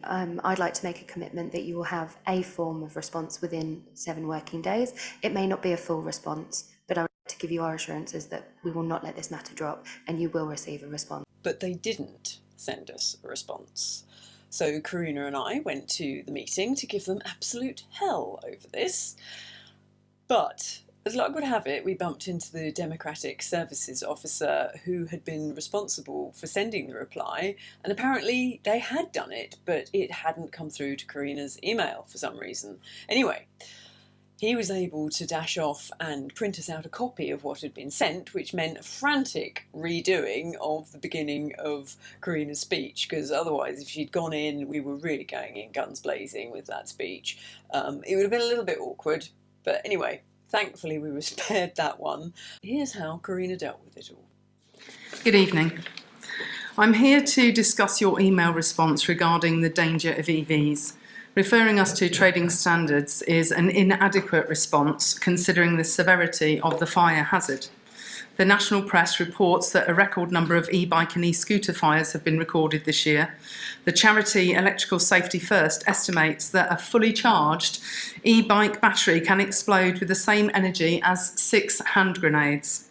I'd like to make a commitment that you will have a form of response within 7 working days. It may not be a full response, but I would like to give you our assurances that we will not let this matter drop and you will receive a response. But they didn't send us a response. So Carinna and I went to the meeting to give them absolute hell over this. But as luck would have it, we bumped into the Democratic Services officer who had been responsible for sending the reply, and apparently they had done it, but it hadn't come through to Carinna's email for some reason. Anyway, he was able to dash off and print us out a copy of what had been sent, which meant a frantic redoing of the beginning of Carinna's speech, because otherwise, if she'd gone in, we were really going in guns blazing with that speech. It would have been a little bit awkward, but anyway, thankfully we were spared that one. Here's how Carinna dealt with it all. Good evening. I'm here to discuss your email response regarding the danger of EVs. Referring us to trading standards is an inadequate response considering the severity of the fire hazard. The national press reports that a record number of e-bike and e-scooter fires have been recorded this year. The charity Electrical Safety First estimates that a fully charged e-bike battery can explode with the same energy as 6 hand grenades.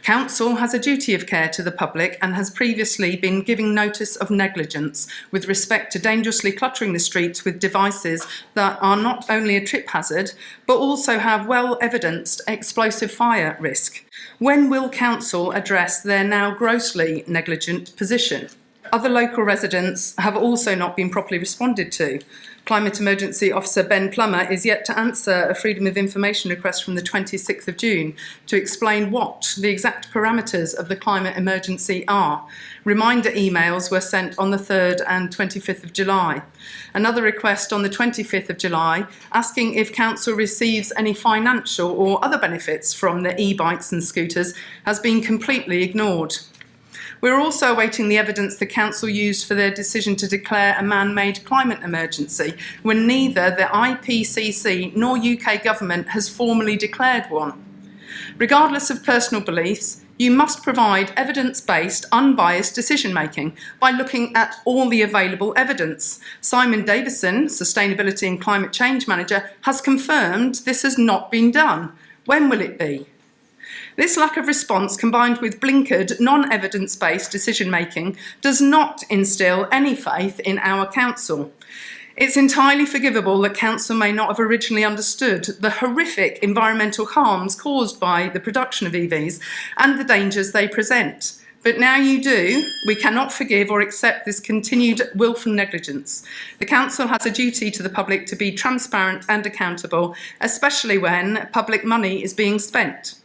Council has a duty of care to the public and has previously been giving notice of negligence with respect to dangerously cluttering the streets with devices that are not only a trip hazard, but also have well-evidenced explosive fire risk. When will Council address their now grossly negligent position? Other local residents have also not been properly responded to. Climate Emergency Officer Ben Plummer is yet to answer a Freedom of Information request from the 26th of June to explain what the exact parameters of the climate emergency are. Reminder emails were sent on the 3rd and 25th of July. Another request on the 25th of July asking if Council receives any financial or other benefits from the e-bikes and scooters has been completely ignored. We're also awaiting the evidence the Council used for their decision to declare a man-made climate emergency when neither the IPCC nor UK Government has formally declared one. Regardless of personal beliefs, you must provide evidence-based, unbiased decision-making by looking at all the available evidence. Simon Davison, Sustainability and Climate Change Manager, has confirmed this has not been done. When will it be? This lack of response, combined with blinkered, non-evidence-based decision-making, does not instil any faith in our Council. It's entirely forgivable that Council may not have originally understood the horrific environmental harms caused by the production of EVs and the dangers they present. But now you do, we cannot forgive or accept this continued willful negligence. The Council has a duty to the public to be transparent and accountable, especially when public money is being spent.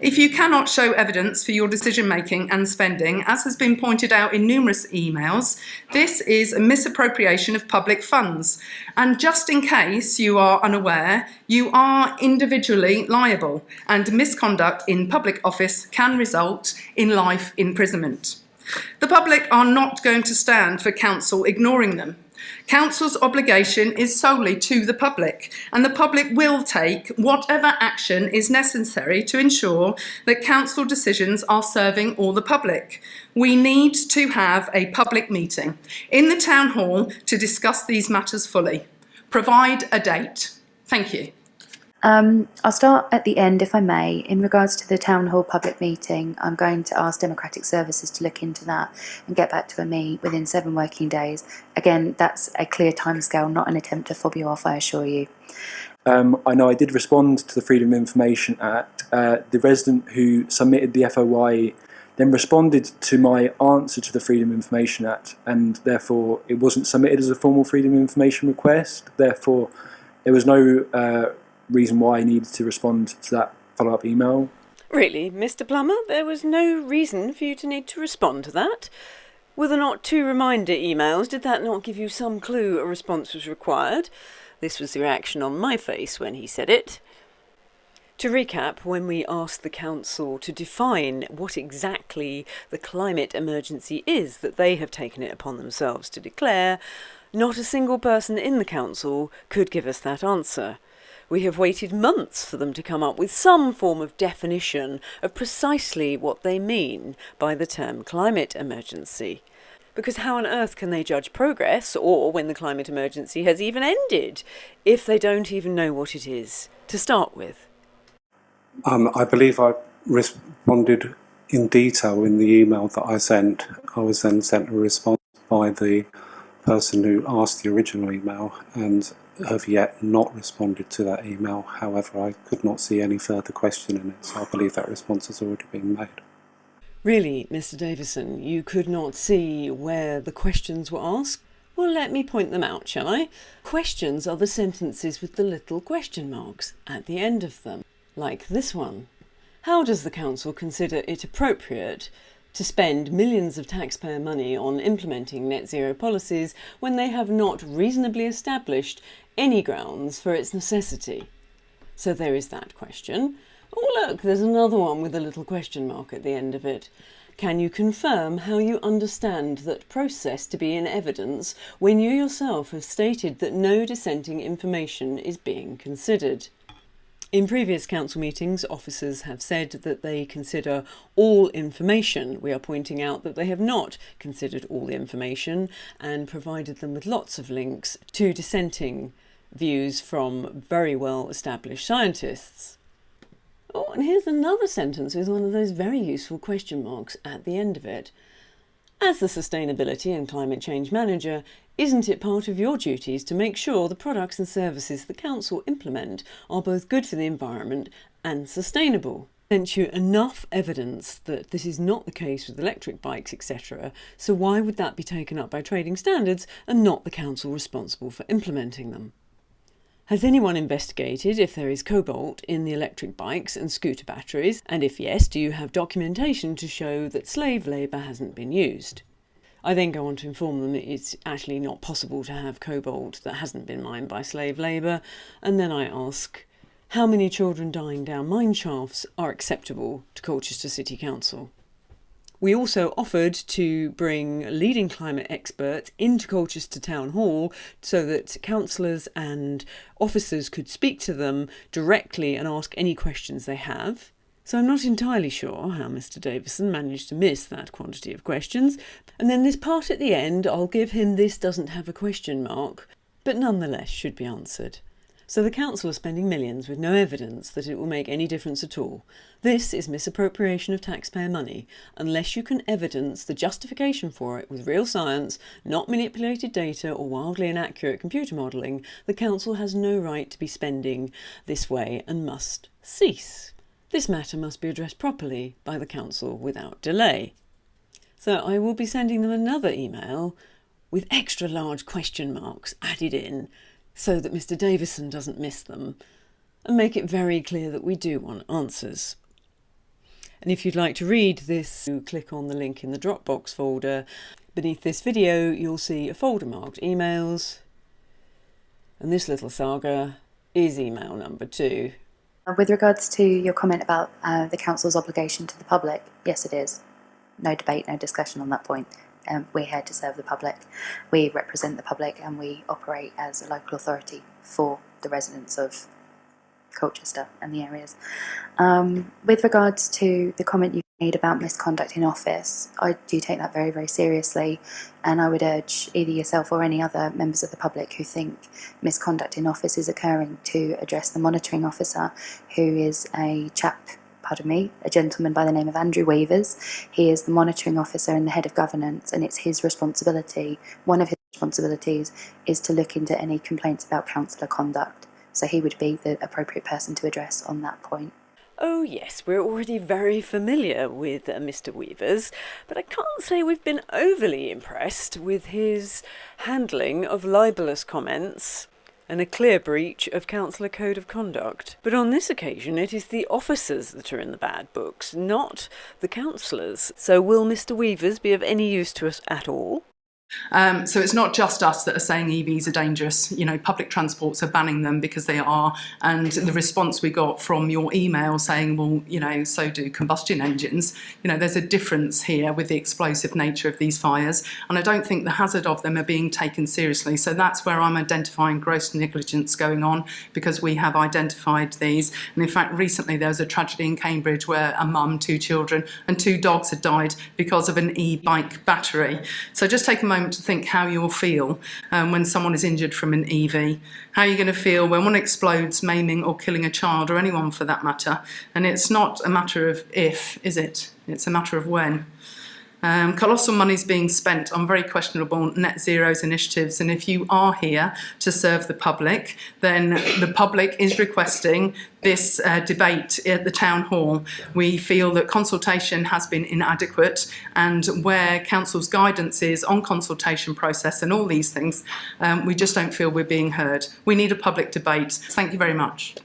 If you cannot show evidence for your decision-making and spending, as has been pointed out in numerous emails, this is a misappropriation of public funds. And just in case you are unaware, you are individually liable, and misconduct in public office can result in life imprisonment. The public are not going to stand for Council ignoring them. Council's obligation is solely to the public, and the public will take whatever action is necessary to ensure that Council decisions are serving all the public. We need to have a public meeting in the Town Hall to discuss these matters fully. Provide a date. Thank you. I'll start at the end, if I may. In regards to the Town Hall public meeting, I'm going to ask Democratic Services to look into that and get back to me within 7 working days. Again, that's a clear timescale, not an attempt to fob you off, I assure you. I know I did respond to the Freedom of Information Act. The resident who submitted the FOI then responded to my answer to the Freedom of Information Act, and therefore it wasn't submitted as a formal Freedom of Information request. Therefore, there was no reason why I needed to respond to that follow-up email. Really, Mr. Plummer? There was no reason for you to need to respond to that? Were there not 2 reminder emails? Did that not give you some clue a response was required? This was the reaction on my face when he said it. To recap, when we asked the Council to define what exactly the climate emergency is that they have taken it upon themselves to declare, not a single person in the Council could give us that answer. We have waited months for them to come up with some form of definition of precisely what they mean by the term climate emergency. Because how on earth can they judge progress, or when the climate emergency has even ended, if they don't even know what it is to start with? I believe I responded in detail in the email that I sent. I was then sent a response by the person who asked the original email and have yet not responded to that email. However, I could not see any further question in it, so I believe that response has already been made. Really, Mr. Davison, you could not see where the questions were asked? Well, let me point them out, shall I? Questions are the sentences with the little question marks at the end of them, like this one. How does the Council consider it appropriate to spend millions of taxpayer money on implementing net zero policies when they have not reasonably established any grounds for its necessity? So there is that question. Oh look, there's another one with a little question mark at the end of it. Can you confirm how you understand that process to be in evidence when you yourself have stated that no dissenting information is being considered? In previous council meetings, officers have said that they consider all information. We are pointing out that they have not considered all the information and provided them with lots of links to dissenting views from very well established scientists. Oh, and here's another sentence with one of those very useful question marks at the end of it. As the Sustainability and Climate Change Manager, isn't it part of your duties to make sure the products and services the Council implement are both good for the environment and sustainable? Sent you enough evidence that this is not the case with electric bikes, etc., so why would that be taken up by trading standards and not the Council responsible for implementing them? Has anyone investigated if there is cobalt in the electric bikes and scooter batteries? And if yes, do you have documentation to show that slave labour hasn't been used? I then go on to inform them that it's actually not possible to have cobalt that hasn't been mined by slave labour. And then I ask, how many children dying down mine shafts are acceptable to Colchester City Council? We also offered to bring leading climate experts into Colchester Town Hall so that councillors and officers could speak to them directly and ask any questions they have. So I'm not entirely sure how Mr. Davison managed to miss that quantity of questions. And then this part at the end, I'll give him this doesn't have a question mark, but nonetheless should be answered. So the council are spending millions with no evidence that it will make any difference at all. This is misappropriation of taxpayer money. Unless you can evidence the justification for it with real science, not manipulated data or wildly inaccurate computer modelling, the council has no right to be spending this way and must cease. This matter must be addressed properly by the council without delay. So I will be sending them another email with extra large question marks added in, so that Mr. Davison doesn't miss them, and make it very clear that we do want answers. And if you'd like to read this, you click on the link in the Dropbox folder. Beneath this video, you'll see a folder marked emails, and this little saga is email number 2. With regards to your comment about the council's obligation to the public, yes, it is. No debate, no discussion on that point. We're here to serve the public. We represent the public and we operate as a local authority for the residents of Colchester and the areas. With regards to the comment you made about misconduct in office, I do take that very, very seriously, and I would urge either yourself or any other members of the public who think misconduct in office is occurring to address the monitoring officer, who is a gentleman by the name of Andrew Weavers. He is the monitoring officer and the head of governance, and it's his responsibility, one of his responsibilities, is to look into any complaints about councillor conduct. So he would be the appropriate person to address on that point. Oh yes, we're already very familiar with Mr. Weavers, but I can't say we've been overly impressed with his handling of libellous comments and a clear breach of councillor code of conduct. But on this occasion it is the officers that are in the bad books, not the councillors. So will Mr. Weavers be of any use to us at all? So it's not just us that are saying EVs are dangerous. You know, public transports are banning them because they are. And the response we got from your email saying, well, you know, so do combustion engines. You know, there's a difference here with the explosive nature of these fires. And I don't think the hazard of them are being taken seriously. So that's where I'm identifying gross negligence going on, because we have identified these. And in fact, recently there was a tragedy in Cambridge where a mum, 2 children and 2 dogs had died because of an e-bike battery. So just take a moment to think how you'll feel when someone is injured from an EV. How are you going to feel when one explodes, maiming or killing a child, or anyone for that matter? And it's not a matter of if, is it? It's a matter of when. Colossal money is being spent on very questionable net zeros initiatives, and if you are here to serve the public, then the public is requesting this debate at the town hall. We feel that consultation has been inadequate, and where council's guidance is on consultation process and all these things, we just don't feel we're being heard. We need a public debate. Thank you very much.